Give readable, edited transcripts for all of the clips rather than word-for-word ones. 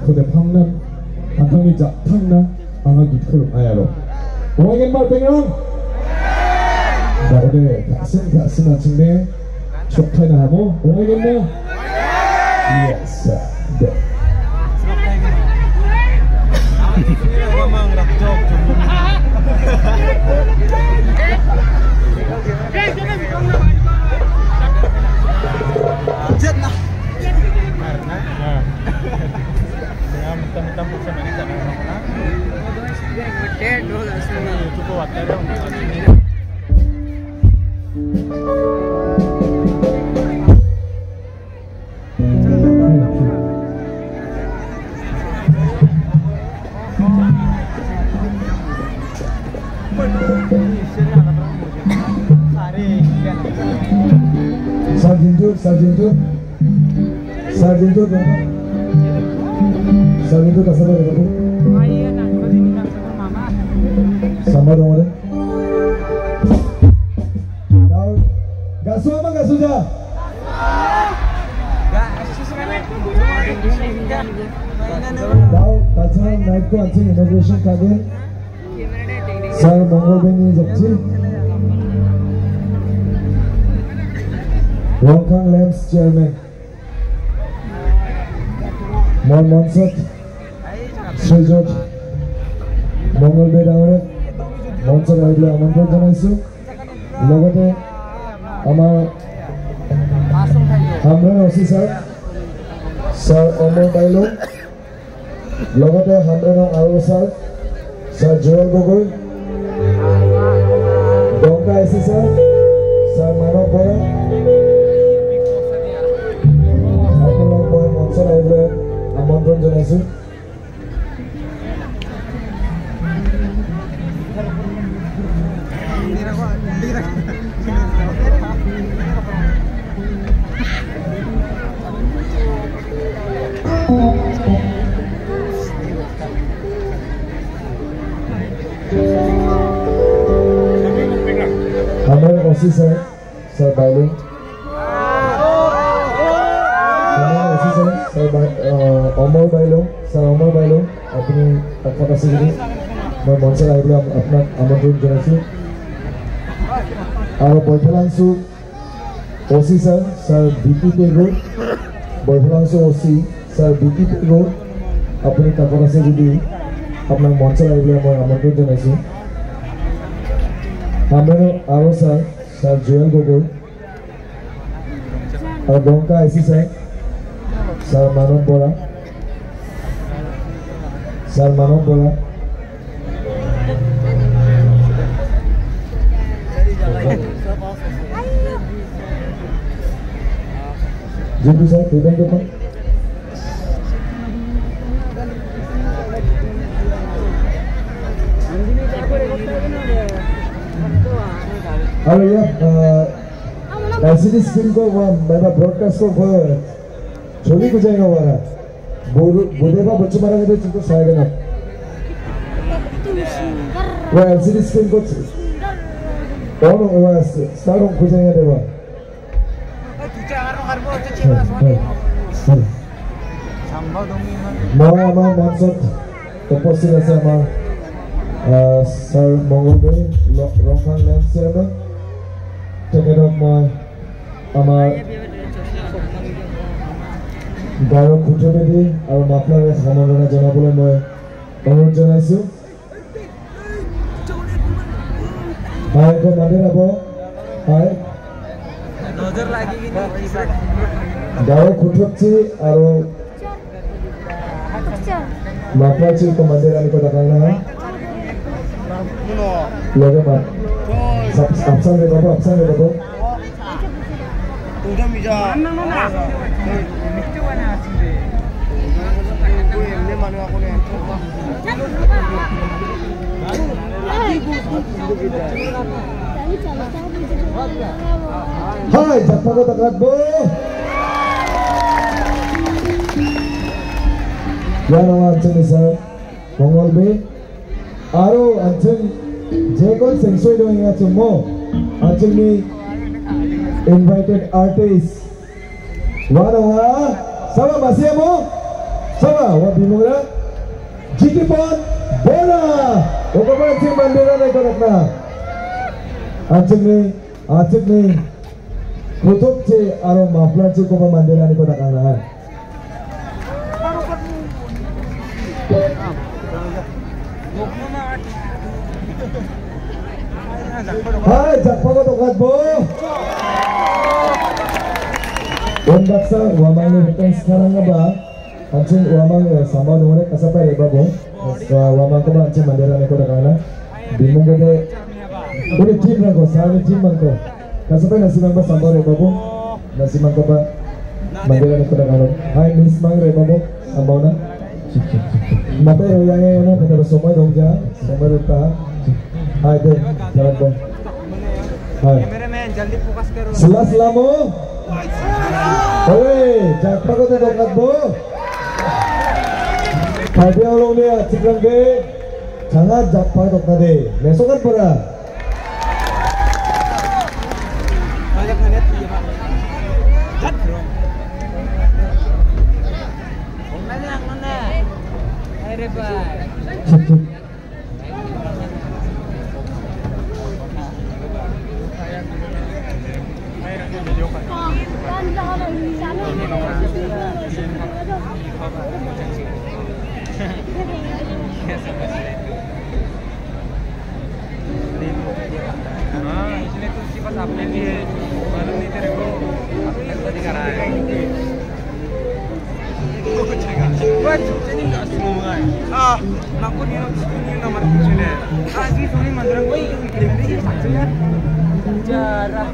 gitkhode phangna anthangni japthangna anga gitkhol ayaro omagen mar pengrong daode kasin achingde chokthayna hamo omagen na yes de Sarjento kasar berapa tu? Sama dong ada. Kau gasu apa gasu ja? Kau cultural night ko anjing inauguration kagen. Sar Mongol Beni Jokji. Wongkang Lamps Chairman. Mon Monsot, Srijot, Mongol Bedawre, Monsot Aile Amantron janaisu. Logote amar Hamran Osi Sir Omar Bailo, logote Hamran Aro Sir Joel Gogoi, Donga Esi Sir Mano Bora, Apollo Boy Monsot Aile Amantron janaisu. Hamran Osi Sir Bailo. Omar Bailo, अपनी तकफा से भी मैं मंचर आइले अपना आमंत्रण जनाइछु और बयफलांसु ओसी sir BP पेगो बयफलांसु ओसी sir BP पेगो अपनी तकफा से भी अपना मंचर आइले मैं आमंत्रण जनाइछु हमरे आरो सर जोएल गोगोई और डोंका आइसी सर मानव बोरा Sir Manon Bola, Jindu sir, tebang ke pak? Halo ya, LCD screen को मेरा broadcast को छोली को जाएगा वाला बोलेगा बच्चों मारा मेरे चिंता साइड ना वो LCD screen को और वो स्टार को जाएगा देवा मामा मंचत उपस्थित আছে আমার স্যার মঙ্গলবে রংখাং ল্যাম্প চেয়ারম্যান তেখেতক মই আমার গায়ক খুঁজবেদি আৰু মাফলাৰে সমবেদনা জনাবলৈ মই অনুৰোধ জনাইছো হাই কো মাতে যাব হাই নজৰ লাগি কিনে গায়ক খুঁজছি আৰু মাফলাচি কো মাতে আনি কো দেখানা লগে মাত আপসান দে বাবু udah bisa Hai, jaksa kota Kratbo. Yang ancen isa Mongol be aro ancen jekon sensoi doang ya cemo ancen ni invited artist. Wano ha sama masih mo Sama wa bimura Jitipon bola Ukapa anjing bandera naik korakna Anjing ni Kutup ce aro maflar ce ukapa bandera naik korakna Hai jakpago tokat bo Don baksa uamang ni bukan sekarang apa Anjing uamang sama nomornya kasapai ya babo uamang ko ba anjing bandera ni ko dakana bimong gede uni team na ko sari team man ko kasapai nasimang ba sama ya babo nasimang ko ba bandera ni ko dakana hai miss mang re babo sama na mata yang ano kita semua dong ja semua ruta hai deh jalan dong hai cameraman जल्दी focus करो Selamo Oi jakpago to dokat bo Kaya ulong niya ciklang ge jangan jakpago dokat de mesokan pura banyak ngeliat dia pak cat bro mana ayo pak cek इसलिए तो उसके पास अपने लिए मालूम नहीं तेरे को अपने को दिखा रहा है aku ni nomor sini. Asli Sony mandaran koi ini sakit ya. Jarak.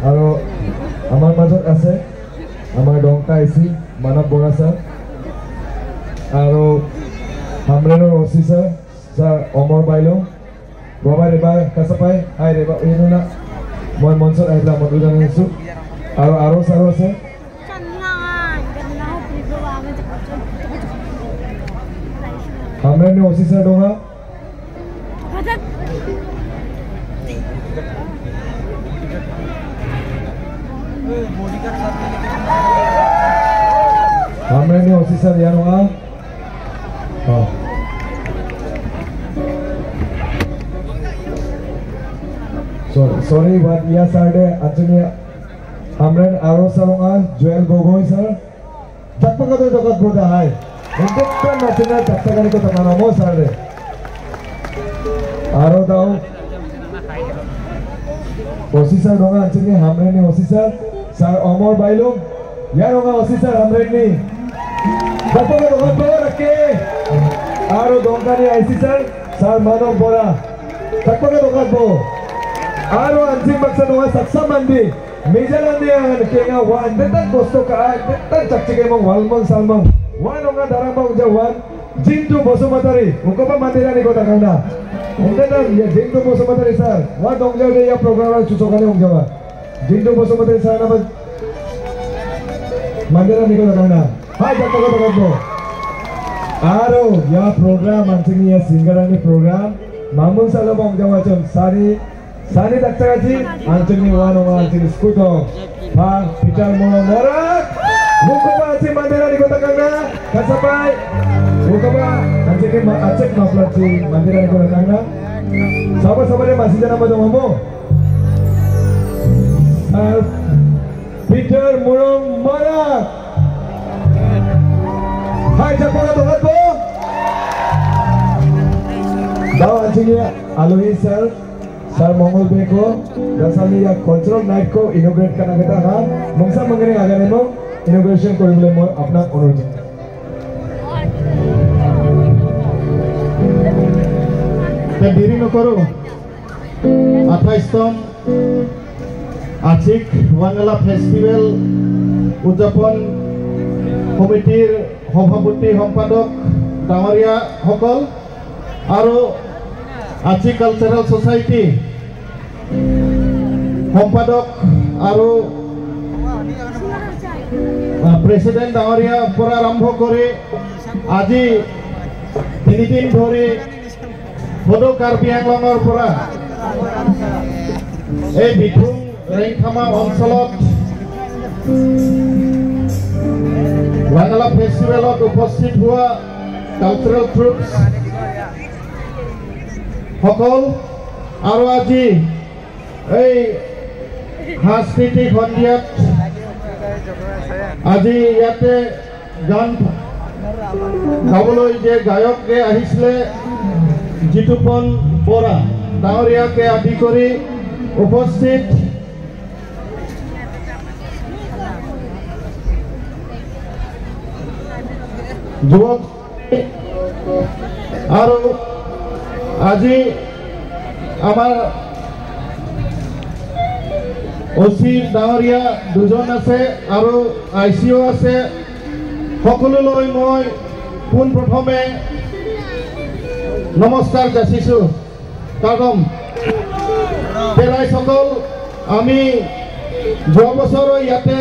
Halo, আমার মাজত আছে আমার ডংকা আইছি মানৱ বৰা স্যাৰ আৰু হামৰেনৰ ওচি স্যাৰ স্যাৰ অমৰ বাইলো বাবা ৰেবা কাছাপাই আই ৰেবা এনুনা মই মঞ্চত আহিলা মধু জানিছো আৰু স্যাৰ আছে হামৰেনৰ ওচি sir ডঙা Hamreni officer yan nga. Oh. Sorry what ya side actually Hamren aro sarunga Joel Gogoi sir. Jakpaga to dokat boda hai. Entekkan natina jakpaga ko tamana mo sir. Aro dao. Officer donga actually Hamreni officer sir Omar Bailum. Yan nga officer Hamreni. Jakpaga dokat boda rakke. Aro donga ni IC sir sir Manav Bora. Jakpaga dokat bo. Aro anjing maksa donga saksa mandi. Mejalandian kenga wan detan kosto ka detan cakcike mong walmong salmong wan onga darambang jawan Jintu Bosumatari ungkapa mandira ni kota kanda ungkapa ya Jintu Bosumatari sir wan dongja de ya program susokane ungjawa Jintu Bosumatari sir nama mandira ni kota kanda hai jakka kota kanda aro ya program anjing ya singgarani program mamun salomong jawa chon Sani Daktaraji, Anthony Wano Anthony Skuto, Pak Peter Morak, Bukaba Aceh Mandira di Kota Kanda, Kasapai, Bukaba Aceh Maflaci Mandira di Kota Kanda. Sahabat-sahabat yang masih jangan pada ngomong. Peter Murong Morak. Hai Jakarta Tuhan po. Daw Anthony Alohi Sir. Sir Mongol Beko, dasarnya ya cultural night ko inaugurate karena kita kan, mungkin mengenai agar emo inauguration ko boleh mau अपना अनुरोध. Terdiri nokoro, 28 Tom, Acik Wangala Festival, Udapon, Komitir, Hompaputi, Hompadok, Damaria, Hokol, Aro, Aceh Cultural Society Hompadok Aru president ডাঙৰীয়াৰ পৰা আৰম্ভ কৰি আজি 3 দিন ধৰি সদৌ কাৰ্বি আংলঙৰ পৰা এই বিথুম ৰেংখামা অঞ্চলত বাংলা ফেষ্টিভেলত উপস্থিত হোৱা কালচাৰেল ট্ৰুপছ সকল আৰু আজি এই সাংস্কৃতিক সন্ধিয়াত আজি ইয়াতে গান গাবলৈ যে গায়কে আহিছিলে জিতুপন বৰা ডাঙৰীয়াকে আদি কৰি উপস্থিত যুৱক আৰু আজি আমাৰ ওসি ডাঙৰীয়া দুজন আছে আৰু আইচিও আছে সকলোলৈ মই পোনপ্ৰথমে নমস্কাৰ যাচিছোঁ কাৰণ পেৰাইসকল আমি যোৱা বছৰ ইয়াতে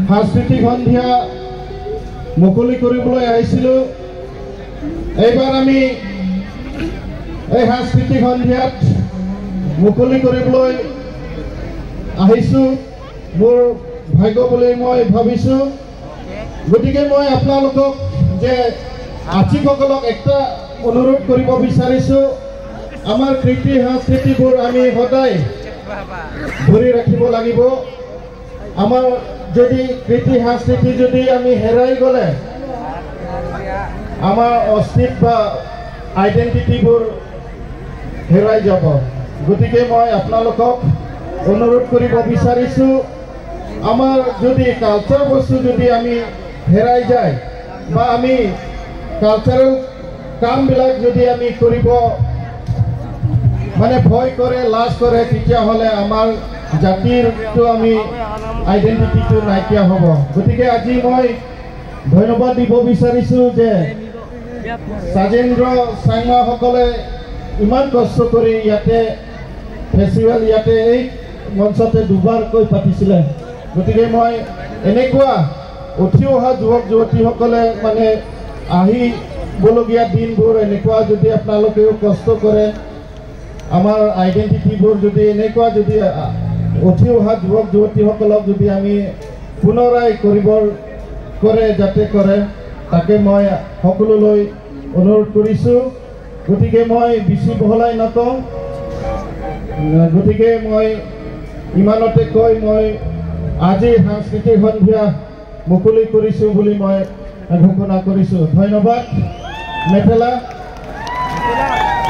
সাংস্কৃতিক সন্ধিয়া মুকলি কৰিবলৈ আহিছিলোঁ এইবাৰ আমি এই সাংস্কৃতিক সন্ধিয়াত মুকলি কৰিবলৈ আহিছোঁ মোৰ ভাগ্য বুলি মই ভাবিছোঁ গতিকে মই আপোনালোকক যে আৰ্টিসকলক একটা অনুৰোধ কৰিব বিচাৰিছোঁ আমাৰ কৃতি সংস্কৃতিবোৰ আমি সদায় ধৰি ৰাখিব লাগিব আমাৰ যদি কৃতি সংস্কৃতি যদি আমি হেৰাই গ'লে আমাৰ অস্তিত্ব বা আইডেণ্টিটিবোৰ হেৰাই যাব গতিকে মই আপোনালোকক অনুৰোধ কৰিব বিচাৰিছোঁ আমাৰ যদি কালচাৰ বস্তু যদি আমি হেৰাই যায় বা আমি কালচাৰেল কামবিলাক যদি আমি কৰিব মানে ভয় কৰে লাজ কৰে তেতিয়াহ'লে আমাৰ জাতিৰটো আমি আইডেণ্টিটিটো নাইকিয়া হ'ব গতিকে আজি মই ধন্যবাদ দিব বিচাৰিছোঁ যে সাজেন্দ্ৰ চাংমাসকলে ইমান কষ্ট কৰি ইয়াতে ফেষ্টিভেল ইয়াতে এই মঞ্চতে দুবাৰকৈ পাতিছিলে গতিকে মই এনেকুৱা উঠি অহা যুৱক যুৱতীসকলে মানে আহিবলগীয়া দিনবোৰ এনেকুৱা যদি আপোনালোকেও কষ্ট কৰে আমাৰ আইডেণ্টিটিবোৰ যদি এনেকুৱা যদি উঠি অহা যুৱক যুৱতীসকলক যদি আমি পুনৰাই কৰিবৰ কৰে যাতে কৰে তাকে মই সকলোলৈ অনুৰোধ কৰিছোঁ গতিকে মই বেছি বহলাই নকওঁ গতিকে মই ইমানতে কৈ মই আজি সাংস্কৃতিক সন্ধিয়া মুকলি কৰিছোঁ বুলি মই ঘোষণা কৰিছোঁ ধন্যবাদ মেখেলা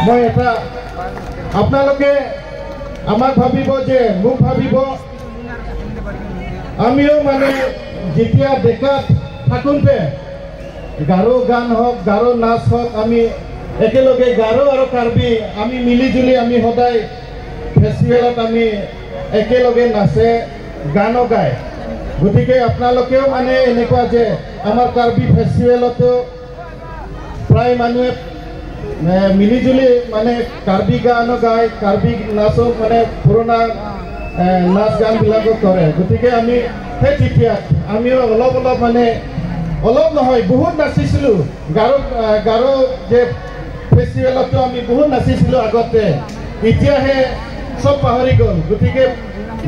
মই এটা আপোনালোকে আমাক ভাবিব যে মোক ভাবিব আমিও মানে যেতিয়া ডেকাত থাকোঁতে গাৰো গান হওক গাৰো নাচ হওক আমি একেলগে গাৰো আৰু কাৰ্বি আমি মিলিজুলি আমি সদায় ফেষ্টিভেলত আমি একেলগে নাচে গানো গায় গতিকে আপোনালোকেও মানে এনেকুৱা যে আমাৰ কাৰ্বি ফেষ্টিভেলতো প্ৰায় মানুহে মিলিজুলি মানে কাৰ্বি গানো গায় কাৰ্বি নাচো মানে পুৰণা নাচ গানবিলাকো কৰে গতিকে আমি সেই তেতিয়াত আমিও অলপ অলপ মানে অলপ নহয় বহুত নাচিছিলোঁ গাৰো যে ফেষ্টিভেলতো আমি বহুত নাচিছিলোঁ আগতে এতিয়াহে সব পাহৰি গ'ল গতিকে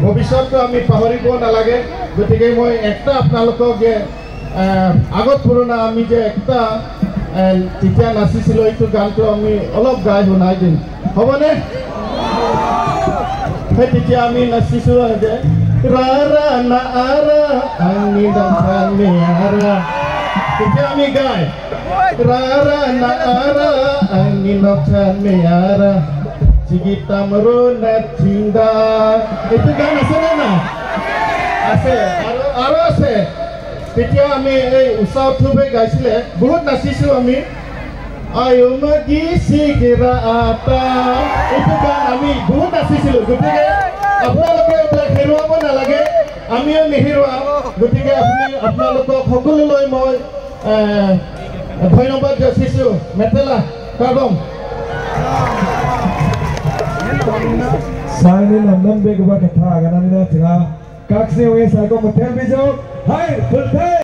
ভৱিষ্যতটো আমি পাহৰিব নালাগে গতিকে মই একটা আপোনালোকক যে আগত পুৰণা আমি যে একটা তেতিয়া নাচিছিলোঁ এইটো গানটো আমি অলপ গাই শুনাই দিম হ'বনে সেই তেতিয়া আমি নাচিছোঁ যে ৰাৰা নাৰা আঙি ডাঙৰ মেয়াৰা তেতিয়া আমি গাই ৰাৰা নাৰা আঙি ডাঙৰ মেয়াৰা Jigita meruna cinta itu kan asal na ase aro ase তেতিয়া আমি এই উৎসৱ থুবে গাইছিলে বহুত নাচিছো আমি আয়ো মাগি সিগৰা আটা এইটো গান আমি বহুত নাচিছিলো গতিকে আপোনালোকে এইবিলাক হেৰুৱাব নালাগে আমিও নেহেৰুৱা গতিকে আপোনালোকক সকলোলৈ মই ধন্যবাদ যাচিছো Metela কাদম Saya ini nonton beberapa kata karena ini tengah kaksnya wes aku metel bijak. Hai, berkai.